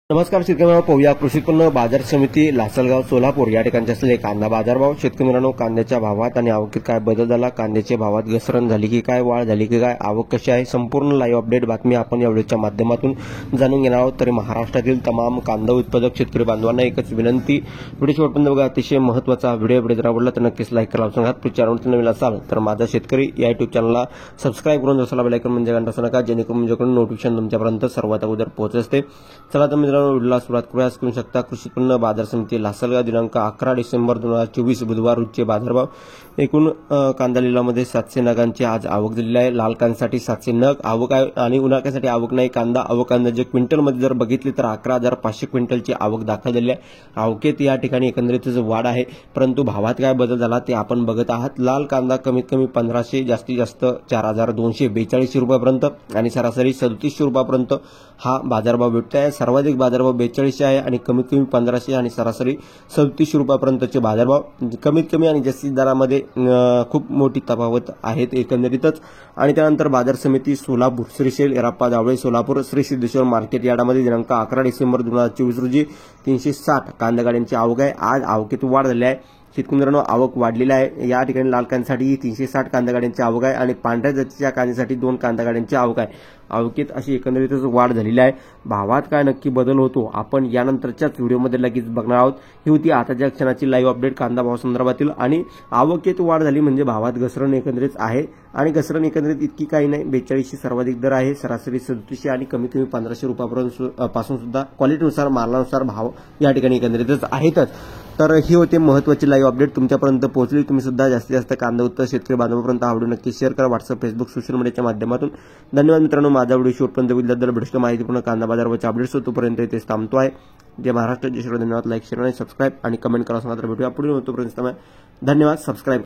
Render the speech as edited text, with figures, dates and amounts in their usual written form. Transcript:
नमस्कार शेतकरी मित्रांनो, पाहूया कृषी उत्पन्न बाजार समिती लासलगाव सोलापूर या ठिकाणचे असलेले कांदा बाजारभाव। शेतकरी मित्रांनो, कांद्याच्या भावात आणि आवकीत काय बदल झाला, कांद्याच्या भावात घसरण झाली की काय, वाढ झाली की काय, आवक कशी आहे, संपूर्ण लाईव्ह अपडेट बातमी आपण या व्हिडिओच्या माध्यमातून जाणून घेणार आहोत। तरी महाराष्ट्रातील तमाम कांदा उत्पादक शेतकरी बांधवांना एकच विनंती, व्हिडिओ शेवटपर्यंत बघा, अतिशय महत्त्वाचा व्हिडिओ जर आवडला तर नक्कीच लाईक करा। चॅनलवर नवीन असाल तर माझा शेतकरी या युट्यूब चॅनलला सबस्क्राईब करून जसं बेल आयकॉन म्हणजे घंटा नका, जेणेकरून माझ्याकडून नोटिफिकेशन तुमच्यापर्यंत सर्वात अगोदर पोहोचत असते। चला तर मित्रांनो, व्हिडिओला सुरुवात करूया। करू शकता कृषी उत्पन्न बाजार समिती लासलगाव दिनांक 11 डिसेंबर 2024 बुधवार रोजचे बाजारभाव। एकूण कांदा लिलावामध्ये 700 नगांची आज आवक झालेली आहे। लाल कांद्यासाठी 700 नग आवक आहे आणि उन्हाळ्यासाठी आवक नाही। कांदा आवक अंदाजे क्विंटलमध्ये जर बघितली तर 11,500 क्विंटलची आवक दाखल झाली आहे। आवकेत या ठिकाणी एकंदरीतच वाढ आहे, परंतु भावात काय बदल झाला ते आपण बघत आहात। लाल कांदा कमीत कमी 1500, जास्तीत जास्त 4,242 रुपयापर्यंत आणि सरासरी 37 रुपयापर्यंत हा बाजारभाव भेटतो आहे। सर्वाधिक बाजारभाव 42 आहे आणि कमीत कमी 1500 आणि सरासरी 37 रुपयापर्यंतचे बाजारभाव। कमीत कमी आणि जास्तीत दरामध्ये खूप मोठी तफावत आहेत एकंदरीतच। आणि त्यानंतर बाजार समिती सोलापूर श्रीशैल येराप्पा जावळे सोलापूर श्री सिद्धेश्वर मार्केट यार्डामध्ये दिनांक 11 डिसेंबर 2024 रोजी 360 कांदा गाड्यांची आवक आहे। आज आवकेत वाढ झाली आहे। शेतकरी मित्रांनो, आवक वाढलेली आहे। या ठिकाणी लाल कांद्यासाठी 360 कांदा गाड्यांची आवक आहे आणि पांढऱ्या जातीच्या कांद्यासाठी 2 कांदा गाड्यांची आवक आहे। आवकेत अशी एकंदरीतच वाढ झालेली आहे। भावात काय नक्की बदल होतो आपण यानंतरच्याच व्हिडिओमध्ये लगेच बघणार आहोत। ही होती आताच्या क्षणाची लाईव्ह अपडेट कांदा भाव संदर्भातील। आणि आवकेत वाढ झाली म्हणजे भावात घसरण एकंदरीत आहे आणि घसरण एकंदरीत इतकी काही नाही। 42 सर्वाधिक दर आहे, सरासरी 37 आणि कमीत कमी 1500 रुपयापर्यंत पासून सुद्धा क्वालिटीनुसार मालानुसार भाव या ठिकाणी एकंदरीतच आहेतच। तर ही होते महत्त्वाची लाईव्ह अपडेट तुमच्यापर्यंत पोहोचली। तुम्ही सुद्धा जास्तीत जास्त कांदा उत्पादक शेतकरी बांधवांपर्यंत हा व्हिडिओ नक्की शेअर करा व्हॉट्सअप, फेसबुक, सोशल मीडियाच्या माध्यमातून। धन्यवाद मित्रांनो, माझा व्हिडिओ शेवटपर्यंत बघितल्याबद्दल। भेटूया माहितीपूर्ण कांदा बाजारावरच्या अपडेट्स तोपर्यंत इथेच थांबतो आहे। जय महाराष्ट्र, जय श्री, धन्यवाद। लाईक, शेअर आणि सबस्क्राईब आणि कमेंट करा सांगा। तर भेटूया पुढील तोपर्यंत धन्यवाद, सबस्क्राईब।